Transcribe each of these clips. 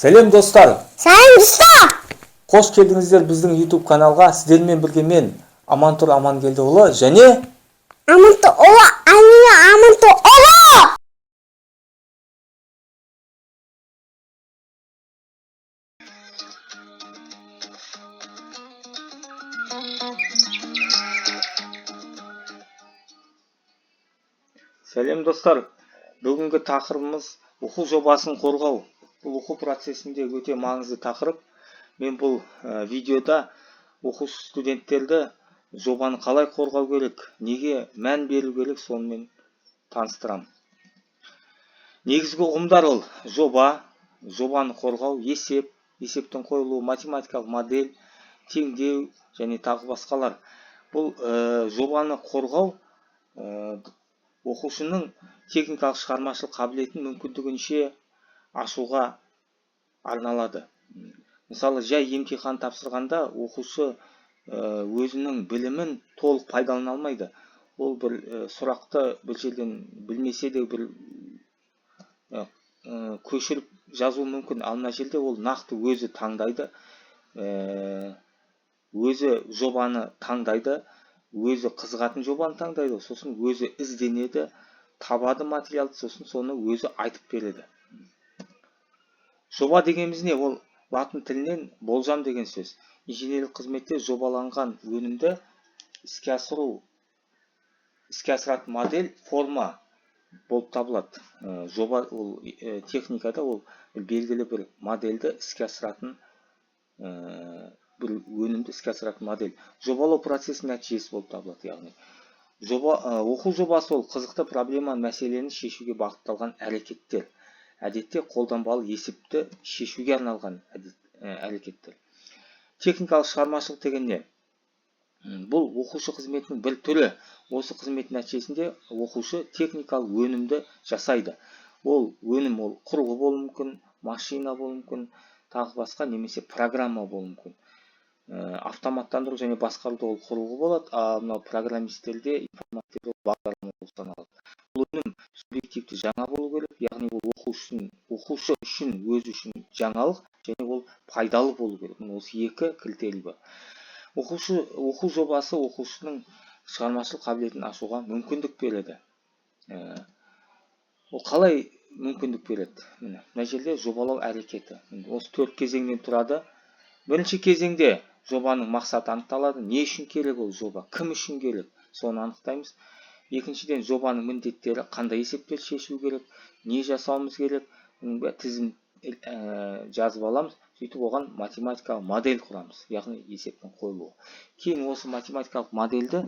Сәлем достар. Сәлем достар. Қош келдіңіздер біздің YouTube каналға. Сіздермен бірге мен Амантұр Амангелдіұлы және Амантұр Амантұр. Сәлем достар. Бүгінгі тақырыбымыз оқу жобасын қорғау. Бұл оқу процесінде өте маңызды тақырып. Мен бұл видеода оқушы студенттерді жобаны қалай қорғау керек, неге мән беру керек, сонымен таныстырамын. Негізгі ұғымдар ол жоба, жобаны қорғау, есептің қойылуы, математикалық модель, теңдеу және тағы басқалар. Бұл жобаны қорғау оқушының техникалық шығармашылық қабілетін мүмкіндігінше ашуға арналады. Мысалы, жай емтихан тапсырғанда оқушы өзінің білімін толық пайдалана алмайды. Ол бір сұрақты бір жерден білмесе де бір көшіріп жазу мүмкін. Ал мына жерде ол нақты өзі таңдайды, өзі жобаны таңдайды, өзі қызығатын жобаны таңдайды, сосын өзі ізденеді, табады материалды, сосын соны өзі айтып береді. Жоба дегеніміз не? Ол латын тілінен болжам деген сөз. Инженерлік қызметте жобаланған өнімді іске асыратын модель, форма болып табылады. Жоба ол техникада ол белгілі бір модельді іске асыратын бір өнімді іске асыратын модель. Жобалау процесінің нәтижесі болып табылады. Яғни оқу жобасы ол қызықты проблема мәселені шешуге бағытталған әрекеттер. Әдетте қолданбалы есепті шешуге арналған әрекеттер. Техникалық шығармашылық деген не? Бұл оқушы қызметінің бір түрі. Осы қызмет нәтижесінде оқушы техникалық өнімді жасайды. Ол өнім ол құрылғы болуы мүмкін, машина болуы мүмкін, тағы басқа, немесе программа болуы мүмкін. Автоматтандыру және басқаруды ол құрылғы болады, ал мынау программистерде информатикада бағдарлама болып саналады. Бұл өнім субъективті жаңа болу керек, яғни ол оқушы үшін, өзі үшін жаңалық және ол пайдалы болу керек. Осы екі критерий бар. Оқу жобасы оқушының шығармашылық қабілетін ашуға мүмкіндік береді. Ол қалай мүмкіндік береді? Мына жерде жобалау әрекеті. Осы 4 кезеңнен тұрады. Бірінші кезеңде жобаның мақсаты анықталады. Не үшін керек ол жоба? Кім үшін керек? Соны анықтаймыз. Екіншіден, жобаның міндеттері, қандай есептер шешу керек, не жасауымыз керек, тізім жазып аламыз. Сөйтіп оған математикалық модель құрамыз, яғни есептің қойылуы. Кейін осы математикалық модельді,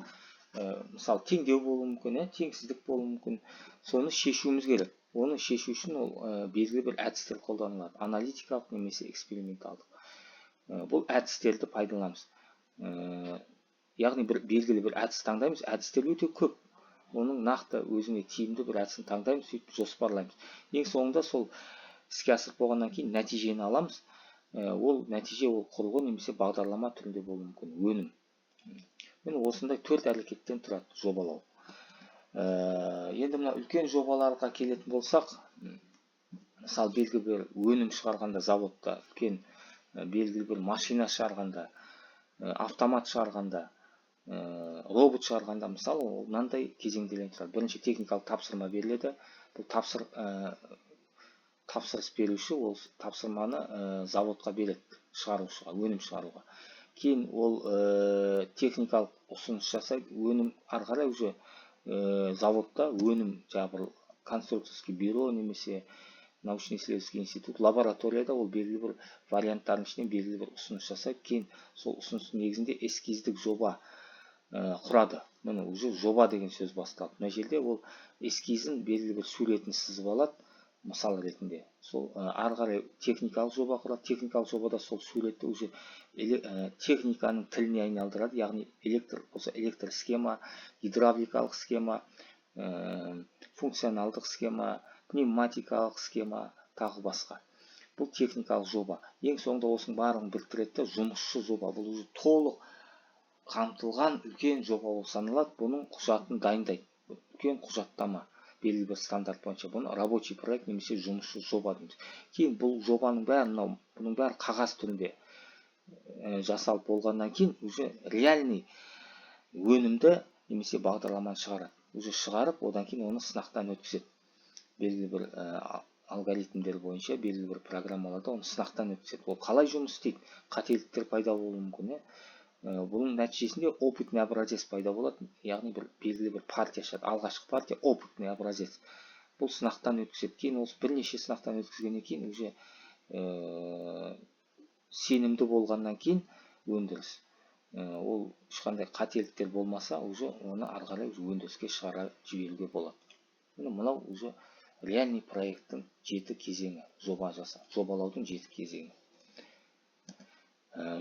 мысалы, теңдеу болуы мүмкін, теңсіздік болуы мүмкін, соны шешуіміз керек. Оны шешу үшін ол белгілі бір әдістер қолданылады, аналитикалық немесе эксперименталдық. Бұл әдістерді пайдаланамыз. Яғни белгілі бір әдіс таңдаймыз. Әдістер өте көп. Оның нақты өзіне тиімді бір әдісін таңдаймыз, сөйтіп жоспарлаймыз. Ең соңында сол іске асырып болғаннан кейін нәтижені аламыз. Ол нәтиже ол құрылғы немесе бағдарлама түрінде болуы мүмкін, өнім. Міне осындай 4 әрекеттен тұрады жобалау. Енді мына үлкен жобаларға келетін болсақ, мысалы, белгілі бір өнім шығарғанда, заводта үлкен белгілі бір машина шығарғанда, автомат шығарғанда, робот шығарғанда, мысалы, мынандай кезеңдерден тұрады. Бірінші техникалық тапсырма беріледі. Бұл тапсырыс беруші ол тапсырманы заводқа береді, шығарушыға, өнім шығаруға. Кейін ол техникалық ұсыныс жасайды, өнім ары қарай уже заводта өнім конструкторский бюро немесе научно-исследовательский институт, лабораторияда ол белгілі бір варианттардың ішінен белгілі бір ұсыныс жасайды. Кейін сол ұсыныстың негізінде эскиздік жоба құрады. Міне уже жоба деген сөз басталды. Мына жерде ол эскизін белгілі бір суретін сызып алады, мысал ретінде. Сол ары қарай техникалық жоба құрады. Техникалық жобада сол суретті уже техниканың тіліне айналдырады. Яғни электр схема, гидравликалық схема, функционалдық схема, пневматикалық схема, тағы басқа. Бұл техникалық жоба. Ең соңында осының барлығын біріктіреді, жұмысшы жоба. Бұл уже толық қамтылған үлкен жоба болып саналады. Бұның құжатын дайындайды. Үлкен құжаттама. белгілі бір стандарт бойынша. Бұны рабочий проект немесе жұмысшы жоба дейміз. Кейін бұл жобаның бәрі бұның бәрі қағаз түрінде жасалып болғаннан кейін уже реальный өнімді немесе бағдарламаны шығарады. Уже шығарып, одан кейін оны сынақтан өткізеді. Белгілі бір алгоритмдер бойынша, белгілі бір программаларда оны сынақтан өткізеді. Ол қалай жұмыс істейді? Қателіктер пайда болуы мүмкін. Бұның нәтижесінде опытный образец пайда болады. Яғни бір белгілі бір партия шығады. Алғашқы партия опытный образец. Бұл сынақтан өткізеді. Кейін осы бірнеше сынақтан өткізгеннен кейін уже сенімді болғаннан кейін өндіріс. Ол ешқандай қателіктер болмаса, уже оны ары қарай өндіріске шығара жіберуге болады. Мынау уже реальный проекттің 7 кезеңі, жобалаудың 7 кезеңі.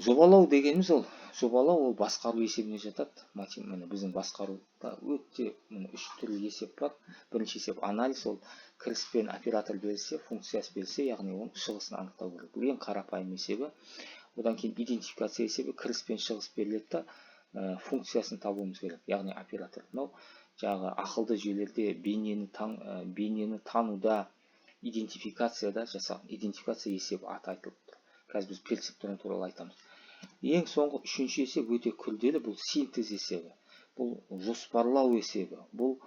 Жобалау дегеніміз ол басқару есебіне жатады. Біздің басқаруда өте 3 түрлі есеп бар. Бірінші есеп анализ, ол кіріспен оператор берілсе, функциясы берілсе, яғни оның шығысын анықтау керек. Бұл ең қарапайым есебі. Одан кейін идентификация есебі, кіріс пен шығыс беріледі, функциясын табуымыз керек, яғни оператор. Мынау жаңағы ақылды жүйелерде бейнені тануда, идентификацияда жасалған идентификация есебі аты айтылып тұр. Қазір біз перцепторын туралы айтамыз. Ең соңғы үшінші есеп өте күрделі, бұл синтез есебі, бұл жоспарлау есебі. Бұл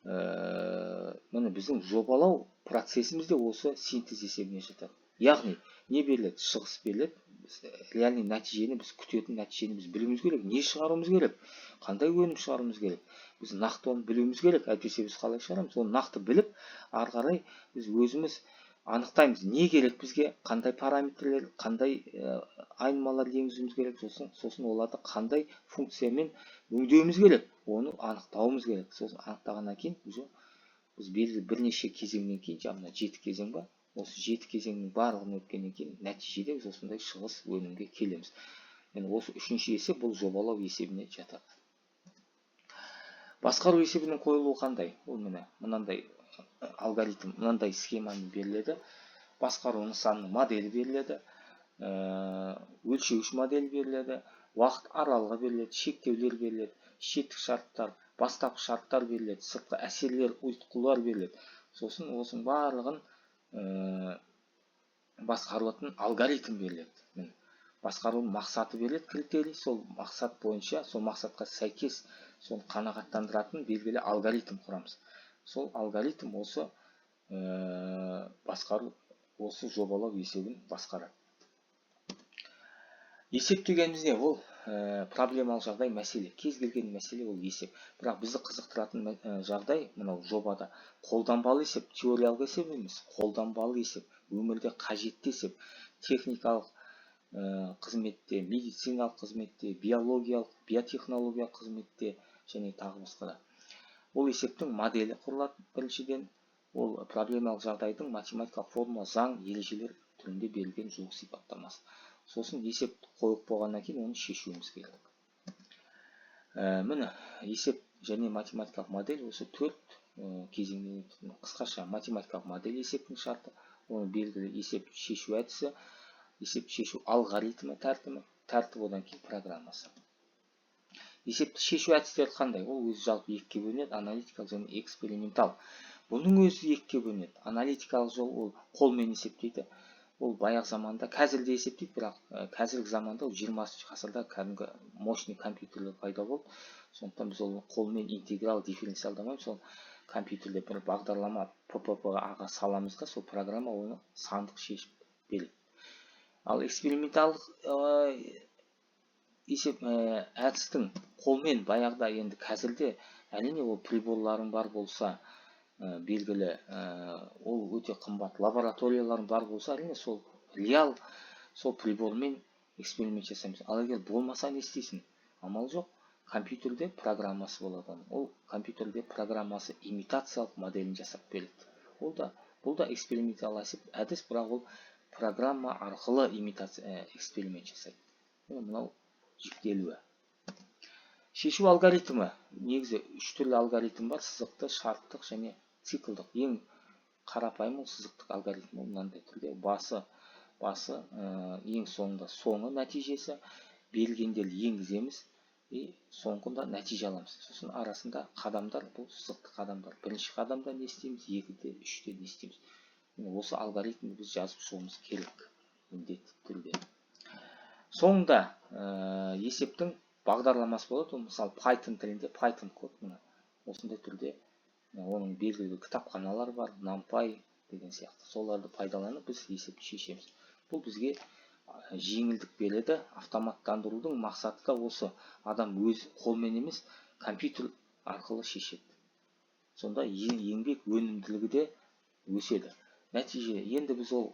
біздің жобалау процесімізде осы синтез есебіне жатады. Яғни не беріледі? Шығыс беріледі. Реальный нәтижені, біз күтетін нәтижені біз білуіміз керек. Не шығаруымыз керек? Қандай өнім шығаруымыз керек? Біз нақты оны білуіміз керек. Әйтпесе біз қалай шығарамыз? Оны нақты біліп, ары қарай біз өзіміз анықтаймыз. Не керек бізге? Қандай параметрлер, қандай айнымалар енгізуіміз керек? Сосын оларды қандай функциямен өңдеуіміз керек? Оны анықтауымыз керек. Сосын анықтағаннан кейін біз белгілі бірнеше кезеңнен кейін, жаңағы 7 кезең бар. Осы 7 кезеңнің барлығын өткеннен кейін нәтижеде біз осындай шығыс өнімге келеміз. Осы үшінші есеп бұл жобалау есебіне жатады. Басқару есебінің қойылуы қандай? Ол мынандай алгоритм, мынандай схемамен беріледі. Басқару нысанының моделі беріледі, өлшеуіш модель беріледі, уақыт аралығы беріледі, шектеулер беріледі, шеттік шарттар, бастапқы шарттар беріледі, сыртқы әсерлер, ұйытқылар беріледі. Сосын осының барлығын басқарылатын алгоритм беріледі. Басқарудың мақсаты беріледі, критерий, сол мақсат бойынша, сол мақсатқа сәйкес соны қанағаттандыратын белгілі алгоритм құрамыз. Сол алгоритм осы басқару, осы жобалау есебін басқарады. Есеп дегеніміз не? Ол проблемалық жағдай, мәселе. Кез келген мәселе ол есеп. Бірақ бізді қызықтыратын жағдай мынау жобада қолданбалы есеп, теориялық есеп емес, қолданбалы есеп, өмірде қажетті есеп, техникалық қызметте, медициналық қызметте, биологиялық, биотехнологиялық қызметте және тағы басқа. Ол есептің моделі құрылады біріншіден. Ол проблемалық жағдайдың математикалық формула, заң, ережелер түрінде берілген жуық сипаттамасы. Сосын есеп қойып болғаннан кейін оны шешуіміз керек. Есеп және математикалық модель осы 4 кезеңнен өтеді. Қысқаша математикалық модель есептің шарты, оның белгілі есеп шешу әдісі, есеп шешу алгоритмі, тәртібі, одан кейін программасы. Есепті шешу әдістері қандай? Ол өзі жалпы екіге бөлінеді, аналитикалық және экспериментал. Бұның өзі екіге бөлінеді. Аналитикалық жол ол қолмен есептейді. Ол баяғы заманда, қазір де есептейді, бірақ қазіргі заманда 20 ғасырда кәдімгі мощный компьютерлер пайда болды. Сондықтан біз ол қолмен интеграл, дифференциал демейміз. Сол компьютерде бір бағдарлама ППП-ға саламыз да, сол программа оны сандық шешіп береді. Ал эксперименталдық есеп әдістің қолмен баяғыда, енді қазірде әрине ол приборларың бар болса, белгілі, ол өте қымбат, лабораторияларың бар болса, әрине сол реал, сол прибормен эксперимент жасаймыз. Ал егер болмаса не істейсің? Амал жоқ, компьютерде программасы болады. Ол компьютерде программасы имитациялық моделін жасап береді. Бұл да экспериментал әдіс, бірақ ол программа арқылы имитация эксперимент жасайды. Мынау жіктелуі. Шешу алгоритмі. Негізі 3 түрлі алгоритм бар: сызықты, шарттық және циклдық. Ең қарапайым ол сызықтық алгоритм. Мынандай түрде басы, ең соңында соңы нәтижесі, берілгендерді енгіземіз, соңғында нәтиже аламыз. Сосын арасында қадамдар, бұл сызықты қадамдар. Бірінші қадамда не істейміз, екіде, үште не істейміз. Осы алгоритмді біз жазып шығуымыз керек, міндетті түрде. Соңында есептің бағдарламасы болады. Мысалы Python тілінде Python код, осындай түрде оның белгілі кітапханалар бар, NumPy деген сияқты. Соларды пайдаланып біз есепті шешеміз. Бұл бізге жеңілдік береді. Автоматтандырудың мақсаты да осы. Адам өз қолмен емес, компьютер арқылы шешеді. Сонда еңбек өнімділігі де өседі. Нәтиже, енді біз ол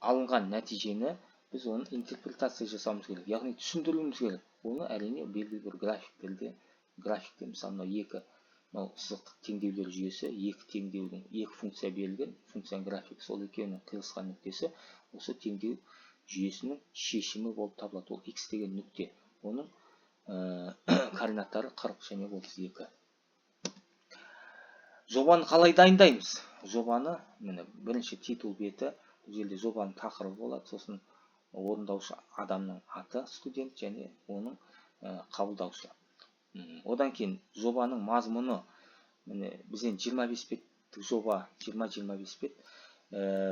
алынған нәтижені біз оны интерпретация жасауымыз керек, яғни түсіндіруіміз керек. Оны әрине белгілі бір графиктерде, мысалы екі сызықтық теңдеулер жүйесі, екі теңдеудің екі функция берілген, функцияның график, сол екеуінің қиылысқан нүктесі осы теңдеу жүйесінің шешімі болып табылады. Ол x деген нүкте. Оның координаттары 40 және 32. Жобаны қалай дайындаймыз? Жобаны, бірінші титул беті, бұл жерде жобаның тақырыбы болады, сосын орындаушы адамның аты, студент, және оның қабылдаушы. Одан кейін жобаның мазмұны, бізден 25 беттік жоба, 20-25 бет.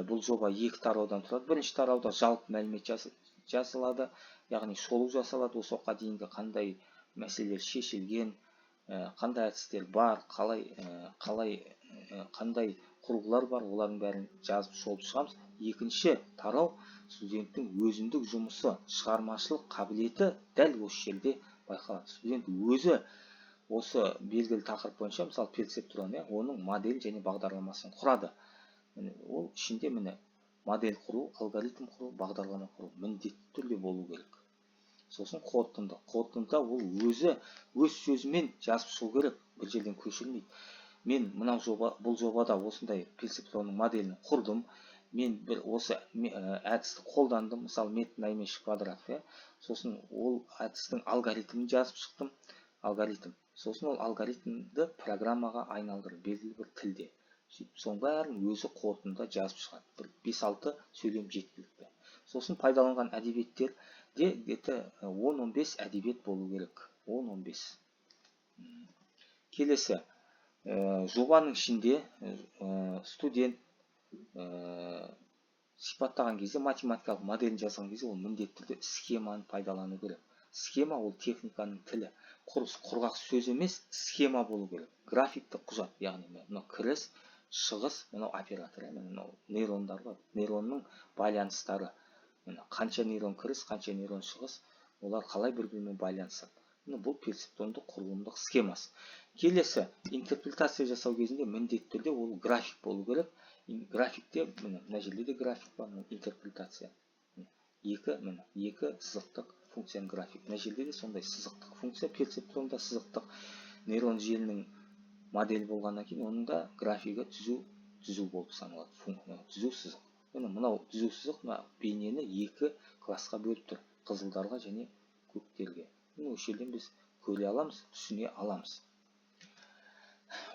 Бұл жоба екі тараудан тұрады. Бірінші тарауда жалпы мәлімет жасалады, яғни шолу жасалады, осы уақытқа дейінгі қандай мәселелер шешілген, қандай әдістер бар, қандай құрылғылар бар, олардың бәрін жазып шолып шығамыз. Екінші тарау студенттің өзіндік жұмысы, шығармашылық қабілеті дәл осы жерде байқалады. Студент өзі осы белгілі тақырып бойынша, мысалы перцептрон, оның модель және бағдарламасын құрады. Ол ішінде модель құру, алгоритм құру, бағдарлама құру міндетті түрде болу керек. Сосын қорытынды. Қорытындыда ол өзі өз сөзімен жазып шығу керек, бір жерден көшірмейді. Мен бұл жобада осындай перцептронның моделін құрдым, мен бір осы әдісті қолдандым, мысалы метод наименьший квадрат. Сосын ол әдістің алгоритмін жазып шықтым, Сосын ол алгоритмді программаға айналдырып, белгілі бір тілде. Соның бәрін өзі қорытындыда жазып шығады. Бір 5-6 сөйлем жеткілікті. Сосын пайдаланған әдебиеттерде где-то 10-15 әдебиет болу керек. 10-15. Келесі, жобаның ішінде студент сипаттаған кезде, математикалық моделін жасаған кезде, ол міндетті түрде схеманы пайдалану керек. Схема ол техниканың тілі. Құрғақ сөз емес, схема болу керек. Графикті құжат, яғни кіріс, шығыс, оператор, нейрондар бар. Нейронның байланыстары. Қанша нейрон кіріс, қанша нейрон шығыс, олар қалай бір-бірімен байланысады. Бұл перцептрондық құрылымдық схемасы. Келесі, интерпретация жасау кезінде міндетті түрде ол график болу керек. Графикте, мына жерде де график бар, интерпретация. Екі сызықтық функцияның график. Мына жерде де сондай сызықтық функция, перцептронда сызықтық нейрон желінің модель болғаннан кейін, оның да графигі түзу болып саналады. Түзу сызық. Мынау түзу сызық бейнені екі классқа бөліп тұр. Қызылдарға және көктерге. Осы жерден біз көре аламыз, түсіне аламыз.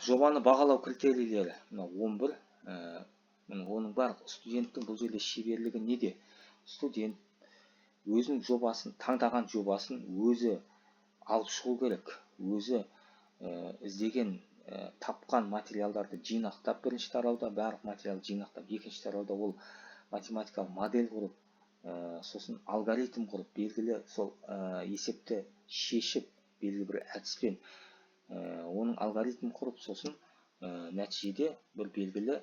Жобаны бағалау критерийлері 11. Оның бар студенттің бұл жерде шеберлігі неде? Студент өзінің жобасын, таңдаған жобасын өзі алып шығу керек. Өзі іздеген, тапқан материалдарды жинақтап, бірінші тарауда барлық материал жинақтап, екінші тарауда ол математикалық модель құрып, сосын алгоритм құрып, белгілі сол есепті шешіп, белгілі бір әдіспен оның алгоритм құрып, сосын нәтижеде бір белгілі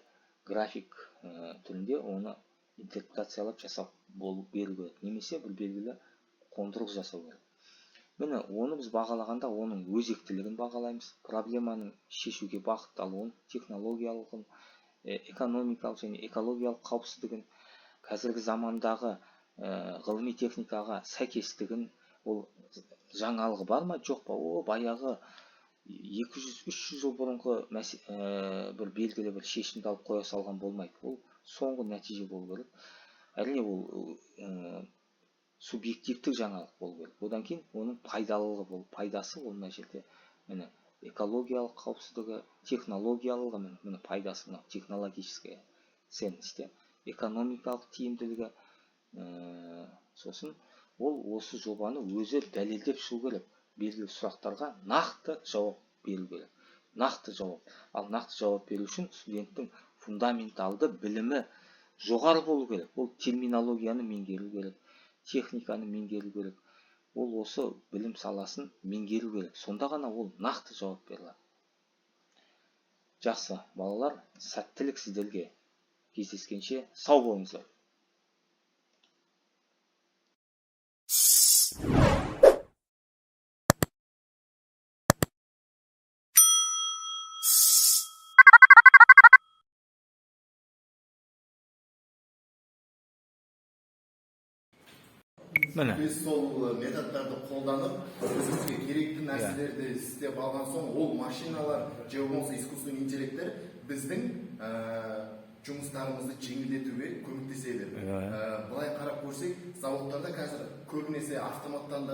график түрінде оны интерпретациялап жасап беру керек, немесе бір белгілі қондырғы жасау керек. Оны біз бағалағанда оның өзектілігін бағалаймыз, проблеманың шешуге бағытталуын, технологиялығын, экономикалық және экологиялық қауіпсіздігін, қазіргі замандағы ғылыми техникаға сәйкестігін, ол жаңалығы бар ма, жоқ па, баяғы 200-300 жыл бұрынғы бір белгілі бір шешімді алып қоя салған болмайды. Ол соңғы нәтиже болу керек. Әрине ол субъективтік жаңалық болу керек. Одан кейін оның пайдалылығы, пайдасы ол мына жерде экологиялық қауіпсіздігі, технологиялығы, пайдасы, технологическая ценность, экономикалық тиімділігі. Сосын ол осы жобаны өзі дәлелдеп шығу керек. белгілі сұрақтарға нақты жауап беру керек. Нақты жауап. Ал нақты жауап беру үшін студенттің фундаменталды білімі жоғары болу керек. Ол терминологияны меңгеру керек, техниканы меңгеру керек. Ол осы білім саласын меңгеру керек. Сонда ғана ол нақты жауап беріледі. Жақсы, балалар, сәттілік сіздерге. Кездескенше сау болыңыздар. Міне. Біз сол методтарды қолданып, бізге керекті нәрселерді істеп алған соң, ол машиналар, же болмаса искусственный интеллекттер біздің жұмыстарымызды жеңілдетуге көмектеседі. Былай қарап көрсек, заводтарда қазір көбінесе автоматтарды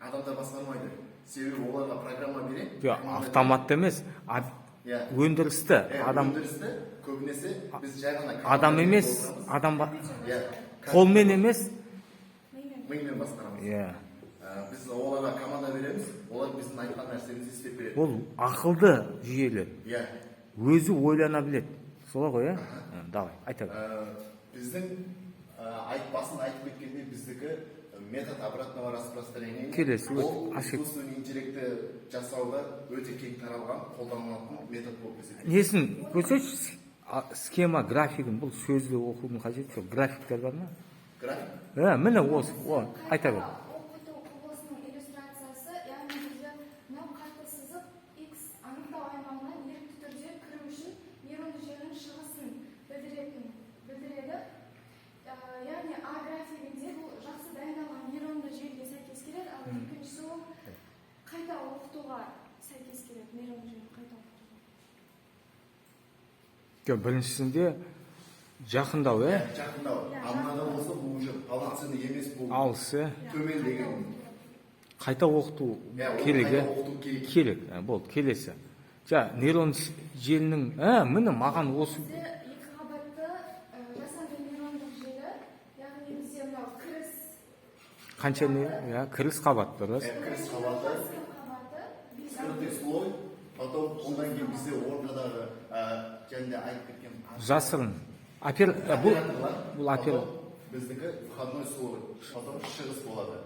адамдар басқармайды. Себебі оларға программа береді. Автоматты емес, өндірісті. Өндірісті көбінесе біз жай ғана адам емес, қолмен емес, мимен басқарамыз. Біз оларға команда береміз, олар біздің айтқан нәрсемізді істеп береді. Ол ақылды жүйелер. Өзі ойлана біледі. Солай ғой, давай, айта бер. Біздің басында айтып кеткенде біздікі метод обратного распространения. Келесі, ол искусственный интеллекті жасауда өте кең таралған, қолданылатын метод болып есептеледі. Несін көрсетші, схема, графигін, бұл сөзді оқудың қажеті жоқ. Графиктер бар ма? График? Міне осы, айта бер. Оқыту құбылысының иллюстрациясы, яғни бізде мынау қатты сызып X анықтау аймағына ерікті түрде кіру үшін нейронды желінің шығысын білдіреді. Яғни А графигінде бұл жақсы дайындалған нейронды желіге сәйкес келеді, ал екіншісі ол қайта оқытуға сәйкес келеді, нейронды желі қайта оқытуға. Біріншісінде жақындау, Жақындау. Амнада болса, бұл уже полноценный емес, бұл алысы, төмен деген. қайта оқыту керек, керек, болды, келесі. Нейрон желінің, міне маған осы... Бізде екі қабатты жасанды нейрондық желі, яғни бізде мынау кіріс... Қанша не? Кіріс қабатты, рас? Кіріс қабаты, скрытый слой, потом ондан кейін бізде ортадағы және айтып кеткен жасырын. Бұл оператор. Біздікі входной слой, потом шығыс болады.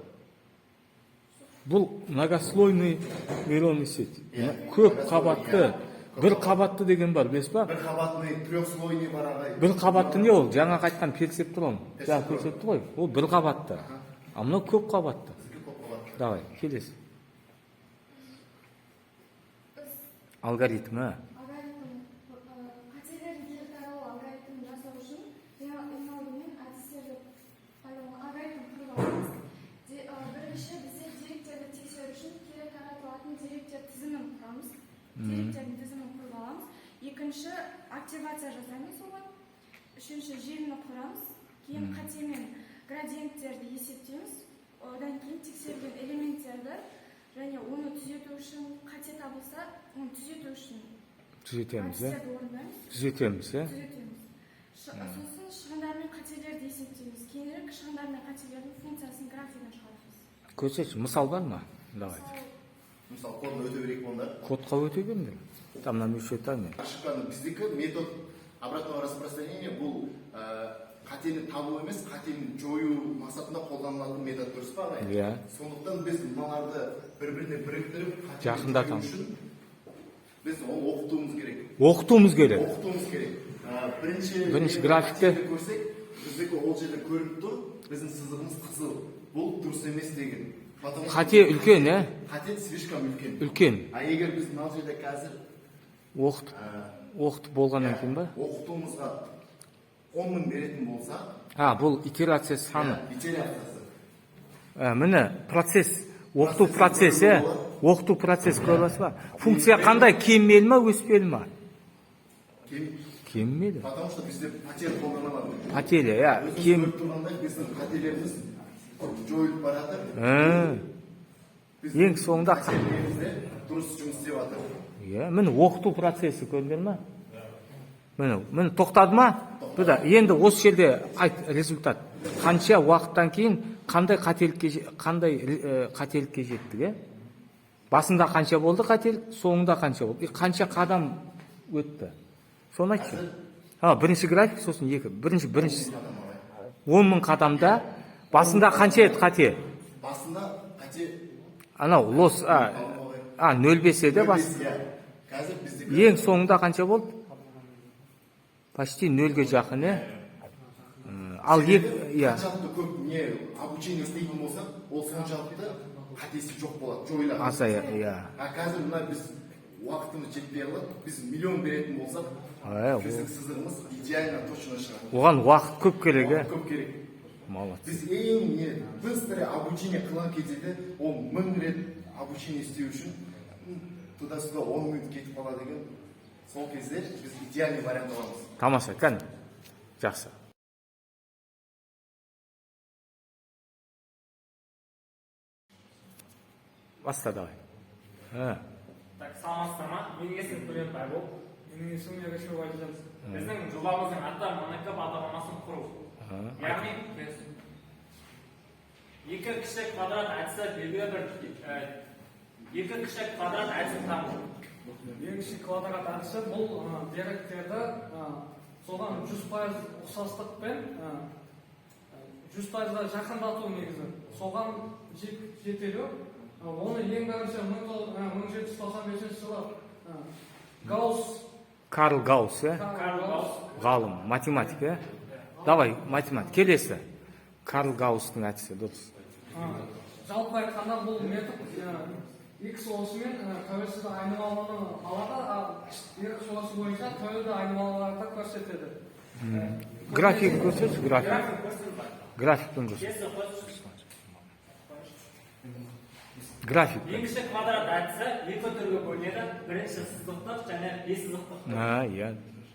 Бұл многослойный нейронный сеть. Көп қабатты, бір қабатты деген бар, білесіз ба? Бір қабатный, трехслойный бар ағай. Бір қабатты не ол? Жаңа қайтқан персептрон. Персепті ғой. Ол бір қабатты. А мынау көп қабатты. Давай, келесі. Алгоритмі. Қателердің кері таралу алгоритмін жасау үшін ең алдымен әдістерді алгоритм құрып аламыз. Бірінші бізде деректерді тексеру үшін кері таратылатын деректер тізімін құрамыз. Деректердің тізімін құрып аламыз. Екінші активация жасаймыз оған. Үшінші желіні құрамыз. Кейін қатемен градиенттерді есептейміз. Одан кейін тексерілген элементтерді және оны түзету үшін қате табылса, оны түзету үшін Түзетеміз, әдістерді орындаймыз. Түзетеміз, Сосын шығындар мен қателерді есептейміз. Кейінірек шығындар мен қателердің функциясын графигін шығарамыз. Көрсетші, мысал бар ма? Давай. Мысалы, кодны өте керек болда. Кодқа өте бермей. Там нам еще там. Шыққан біздікі метод обратного распространения бұл қатені табу емес, қатені жою мақсатында қолданылатын метод, дұрыс па ағай? Сондықтан біз мыналарды бір-біріне біріктіріп, қатені жою үшін біз оқытуымыз керек. Оқытуымыз керек. Бірінші графикті көрсек, біздікі ол жерде көріп тұр, біздің сызығымыз қызыл. Бұл дұрыс емес деген. Қате үлкен, Қате слишком үлкен. Үлкен. А егер біз мынау жерде қазір оқытып болғаннан кейін ба? Оқытуымызға 10 мың беретін болса... Бұл итерация саны. Итерациясы. Міне, процесс, оқыту процесі, оқыту процесс көріп ба? Функция қандай, кеммелі ма, өспелі ма? Кеммелі. Потому что бізде патер қолданылады. Пателі, кем тұрғандай біздің пателеріміз жойылып барады. Ең соңында дұрыс жұмыс істеп жатыр. Міне оқыту процесі көрдіңдер ма? Міне тоқтады ма? Енді осы жерде айт результат. Қанша уақыттан кейін қандай қателікке жеттік, е? Басында қанша болды қателік, соңында қанша болды? Қанша қадам өтті? Соны айтшы. Бірінші график, сосын екі. Бірінші. 10.000 қадамда басында қанша еді қате? Басында қате Анау лос 0,5 еді бас. қазір бізде Ең соңында қанша болды? Почти 0-ге жақын, е? Ал қаншалықты көп не обучение істейтін болсақ, ол соншалықты қатесі жоқ болады, жойылады. Азая, Қазір мына біз уақытымыз жетпей қалады, біз миллион беретін болсақ, физик сызығымыз идеально точно шығады. Оған уақыт көп керек, е? Көп керек. Молодец. Біз ең быстрый обучение қылған кезде де, ол 1000 рет обучение істеу үшін туда-сюда 10 минут кетіп қалады деген. Сол кезде біз идеальный вариант аламыз. Тамаша, кәне. Жақсы. Баста, давай. Так, саламатсыздар ма? Менің есімім Төлен Байбол. Менің есімім Ерекше Байжанов. Біздің жобамыздың аты МНК бағдарламасын құру. Яғни екі кіші квадрат әдісі белгілі бір екі кіші квадрат әдісін табу. Ең кіші квадрат әдісі бұл деректерді соған 100% ұқсастықпен 100%-да жақындату негізі. Соған жетелеу. Оны ең бірінші 1795 жылы Карл Гаусс, е? Ғалым, математик, е? Давай, математик. Келесі. Карл Гаусстың әдісі, дұрыс. жалпы айтқанда бұл метод X осымен тәуелсіз айнымалыны алады, ерік соласы бойынша тәуелді айнымалыларды көрсетеді. График көрсетші, графикпен көрсет. График. Ең кіші квадрат әдісі екі түрге бөлінеді. Бірінші сызықтық және бессызықтық.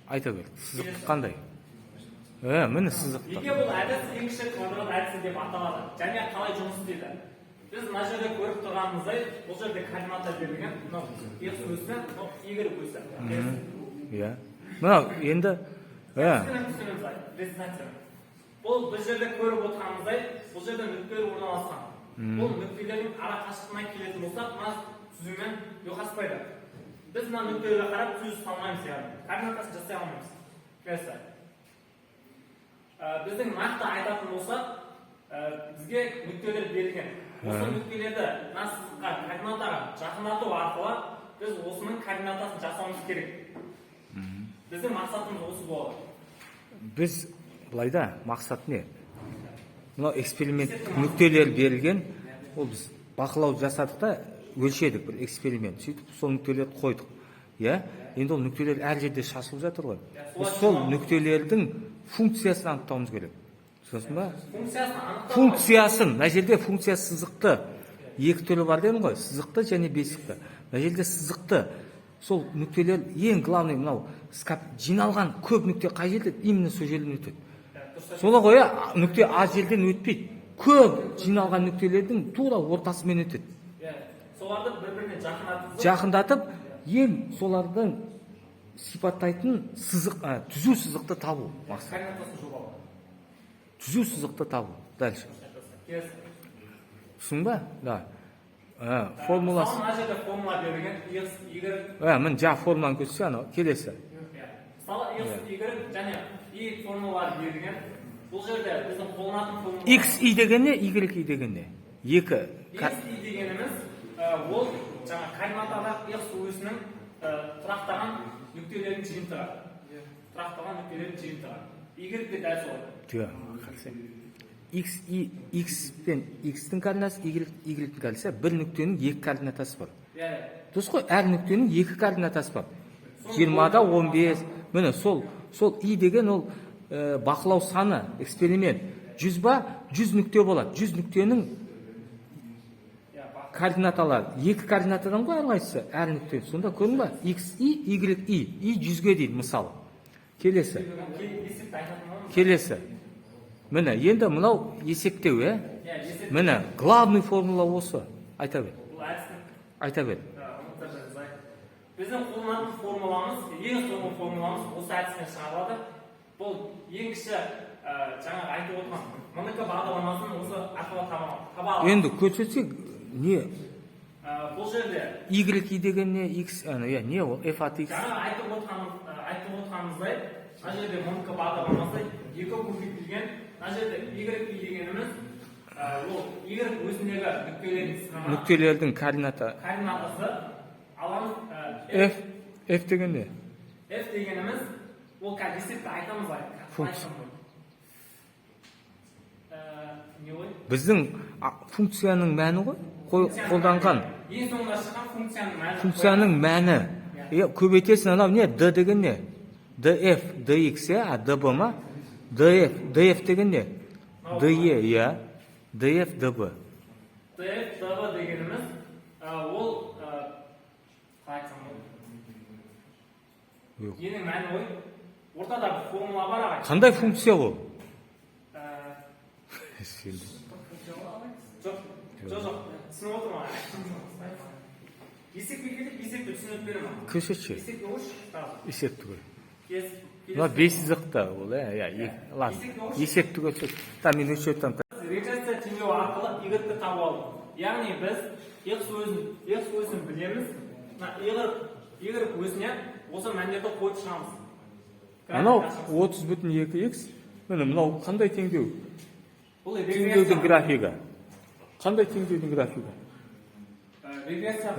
Айта бер. Сызықтық қандай? Міне сызықтық. Неге бұл әдіс ең кіші квадрат әдісі деп аталады? Және қалай жұмыс істейді? Біз мына жерде көріп тұрғанымыздай, бұл жерде координата берілген, мынау X өсі, мынау Y өсі. Мынау енді бұл біз жерде көріп отырғанымыздай, бұл жерде нүктелер орналасқан. Бұл нүктелердің ара қашықтығына келетін болсақ, мына түзумен ұйқаспайды. Біз мына нүктелерге қарап түзу салмаймыз, яғни координатасын жасай алмаймыз. Келесі. Біздің нақты айтатын болсақ, бізге нүктелер берілген. Осы нүктелерді мына сызыққа координатаға жақындату арқылы біз осының координатасын жасауымыз керек. Біздің мақсатымыз осы болады. Біз былайда мақсат не? Мынау эксперимент нүктелер берілген, ол біз бақылау жасадық та өлшедік бір эксперимент. Сөйтіп сол нүктелерді қойдық. Енді ол нүктелер әр жерде шашылып жатыр ғой. Сол нүктелердің функциясын анықтауымыз керек. Сосын ба? Функциясын, мына жерде функция сызықты. Екі түрі бар дедім ғой, сызықты және бесікті. Мына жерде сызықты. Сол нүктелер ең главный мынау жиналған көп нүкте қай жерде? Именно сол жерден өтеді. Сола қоя нүкте аз жерден өтпейді. Көп жиналған нүктелердің тура ортасымен өтеді. Соларды бір-біріне жақындатып, ең солардың сипаттайтын түзу сызықты табу мақсат. Түзу сызықты табу. Дальше. Түсің ба? Да. Формуласы. Мына жерде формула берілген, X, Y. Мін жа формуланы көрсетші, анау келесі. Мысалы X, Y және Y формулалары берілген. Бұл жерде біздің қолданатын формула. X, Y деген не? Y, Y деген не? Екі. X, Y дегеніміз ол жаңа координатада X өсінің тұрақтаған нүктелердің жиынтығы. Тұрақтаған нүктелердің жиынтығы. Y де дәл солай. X пен X-тің координатасы, Y-тің координатасы, бір нүктенің екі координатасы бар. Дұрыс қой, әр нүктенің екі координатасы бар. 20-да 15. Міне сол Y деген ол бақылау саны, эксперимент. 100 ба, 100 нүкте болады. 100 нүктенің координаталары. Екі координатадан ғой әрқайсысы, әр нүкте. Сонда көрдің ба? X, Y, Y 100-ге дейді мысалы. Келесі. Міне, енді мынау есептеу, Міне, главный формула осы. Айта бер. Айта бер. Біздің қолданатын формуламыз, ең соңғы формуламыз осы әдіспен шығарылады. Бұл ең кіші жаңағы айтып отырған МНК бағдарламасын осы арқылы таба аламыз. Енді көрсетсек, не? Бұл жерде Y деген не? X, не ол? F от X. жаңа айтып отырғанымыздай, мына жерде МНК бағдарламасы екі көбейтілген, мына жерде Y дегеніміз ол Y өзіндегі Нүктелердің координатасы аламыз. F деген не? F дегеніміз ол есепті айтамыз. Функция. Не ой? Біздің функцияның мәні ғой? Қолданған Ең соңында шыққан функцияның мәні. Көбейтесің, анау не? D деген не? df, dx, db ма? df деген не? de, df, db. df, db дегеніміз ол қалай айтсам болады? Енің мәні ой? Ортада бір формула бар ағай. Қандай функция ол? Жоқ, түсініп отырмын ағай. Есепке келіп, есепті түсініп беремін. Көшетші. Есепке қойшы. Есепті көр. Мына бессіздікті ол, ладно. Есепті көрсет. Мен өшеттім. Регрессия теңдеу арқылы Y-ті табу алдық. Яғни біз X өзін білеміз. Y өзіне осы мәндерді қойып шығамыз. Анау 30,2x. Мынау қандай теңдеу? Бұл Теңдеудің графигі. Қандай теңдеудің графигі?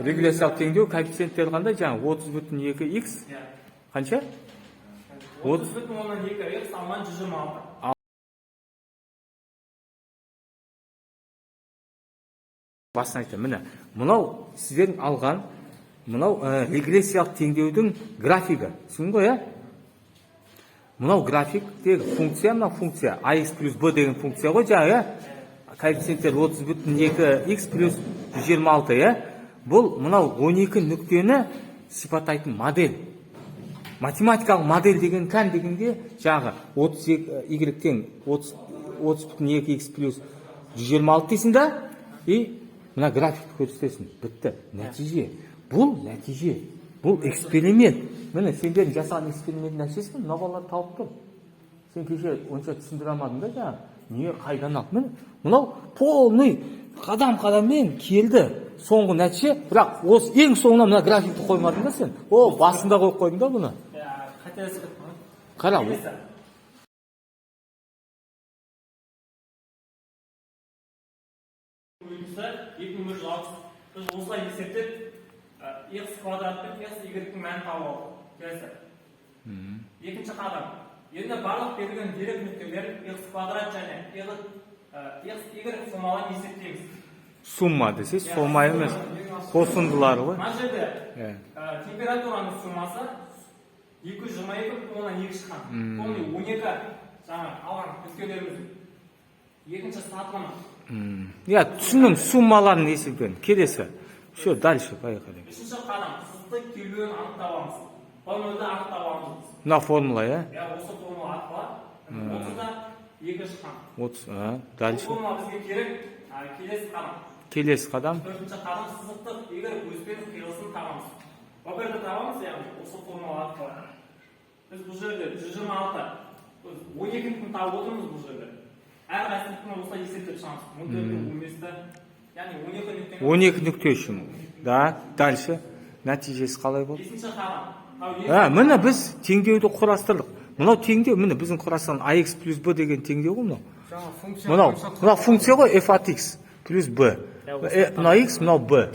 Регрессиялық теңдеу коэффициенттері қандай? Жаңа 30,2x. Қанша? 30,2x алған 126. Басын айтам, міне, мынау сіздердің алған, мынау регрессиялық теңдеудің графигі. Түсін ғой, Мынау графиктегі функция, мынау функция ax плюс b деген функция ғой, жаңа, коэффициенттер 30,2x плюс 126, бұл мынау 12 нүктені сипаттайтын модель. Математикалық модель деген кән дегенде жағы 30y тең 30,2x плюс 126 дейсің да, мына графикті көрсетесің. Бітті. Нәтиже. Бұл нәтиже. Бұл эксперимент. Міне, сендердің жасаған эксперимент нәтижесі мына балалар тауып тұр. Сен кеше онша түсіндіре алмадың да жаңа. Не қайдан алып? Міне, мынау полный қадам-қадаммен келді. Соңғы нәтиже, бірақ осы ең соңына мына графикті қоймадың да сен. Басында қойып қойдың да бұны. Қателесіп. Қара. 2160. Біз осылай есептеп, x квадрат пен x y-тің мәнін тауып алдық. Келесі. Екінші қадам. Енді барлық берілген дерек нүктелер x квадрат және x y сумаларын есептейміз. Сумма десе, сумма емес. Қосындылары ғой. Мына жерде температураның суммасы 222,2 шыққан. Оны 12 жаңа алған нүктелеріміз екінші сатылымы. Түсінің суммаларын есептен. Келесі. Все, дальше, поехали. Үшінші қадам, сызықтық келуін анықтауымыз. Формулды анықтауымыз. Мына формула, осы формула арқылы 30-да 2 шыққан. 30, дальше. Формула бізге керек, келесі қадам. Келесі қадам. Төртінші қадам, сызықтық егер өзбен қиылысын табамыз. Баберді табамыз, осы формула арқылы. Біз бұл жерде 126, 12-ні тауып отырмыз бұл жерде. Әр қайсылықтың осылай есептеп шығамыз. 14-15-ді, яғни 12 нүкте үшін. Да, дальше. Нәтижесі қалай болды? Бесінші қадам. Міне біз теңдеуді құрастырдық. Мынау теңдеу, міне біздің құрастырған ax плюс b деген теңдеу ғой мынау. Мынау функция ғой f от x плюс b. Мынау x, мынау b.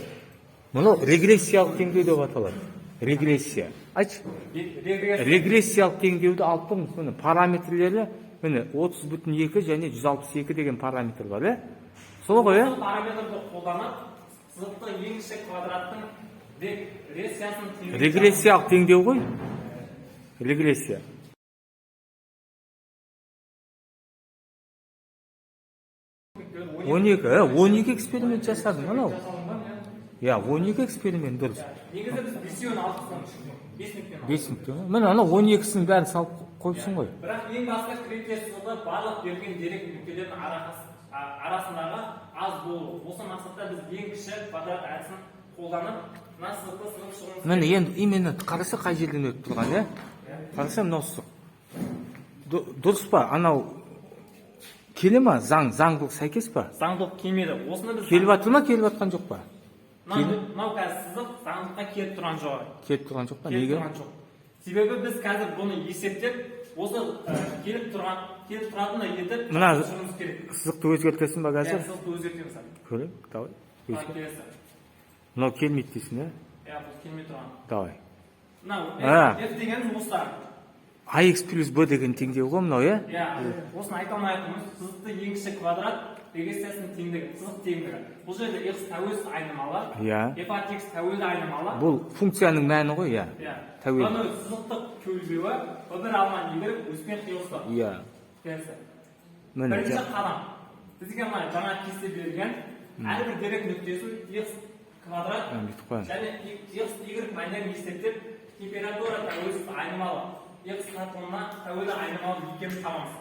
Мынау регрессиялық теңдеу деп аталады. Регрессия. Айтшы. Регрессиялық теңдеуді алып тұрмыз. Міне параметрлері міне 30,2 және 162 деген параметр бар, Сол ғой, Осы параметрді қолданып, сызықтың ең кіші квадраттың регрессиясын теңдеу. Регрессиялық теңдеу ғой. Регрессия. Он екі эксперимент жасадым, анау. 12 эксперимент дұрыс. Негізі біз бесеуін алдық. 5 нүкте. Міне анау 12-сінің бәрін салып қойыпсың ғой. Бірақ ең басты критерий сызығы барлық берген дерек нүктелердің арасындағы аз болу. Осы мақсатта біз ең кіші квадрат әдісін қолданып, мына сызықты сызып шығуымыз. Міне енді именно қараса қай жерден өтіп тұрған, Қараса мынау сызық. Дұрыс па? Анау келе ма? Заңдылық сәйкес па? Заңдылық келмеді. Осыны біз Келіп жатыр ма, келіп жатқан жоқ па? мынау қазір сызық заңдылыққа келіп тұрған жоқ. Келіп тұрған жоқ па? Келіп Неге? тұрған жоқ. Себебі біз қазір бұны есептеп, осы келіп тұратындай етіп Мына шығуымыз керек. сызықты өзгертесің ба қазір? Сызықты өзгертеміз. Көрейік, давай. Өзгерт. Келесі. Мынау келмейді дейсің, иә? Бұл келмей тұрған. Давай. Мынау F дегеніміз осылар. AX плюс B деген теңдеу ғой мынау, иә? Осыны айта алмайтынымыз сызықты ең кіші квадрат регрессиясының теңдігі, сызық теңдігі. Бұл жерде x тәуелсіз айнымалы, f от x тәуелді айнымалы. Бұл функцияның мәні ғой, иә. Тәуелді. Бұны сызықтық көлбеуі бір алған егер өспен қиылысы. Иә. Бірінші қадам. Бізге мына жаңа кесте берген әрбір дерек нүктесі x квадрат және x y мәндерін есептеп температура тәуелсіз айнымалы x сатылына тәуелді айнымалы екенін табамыз.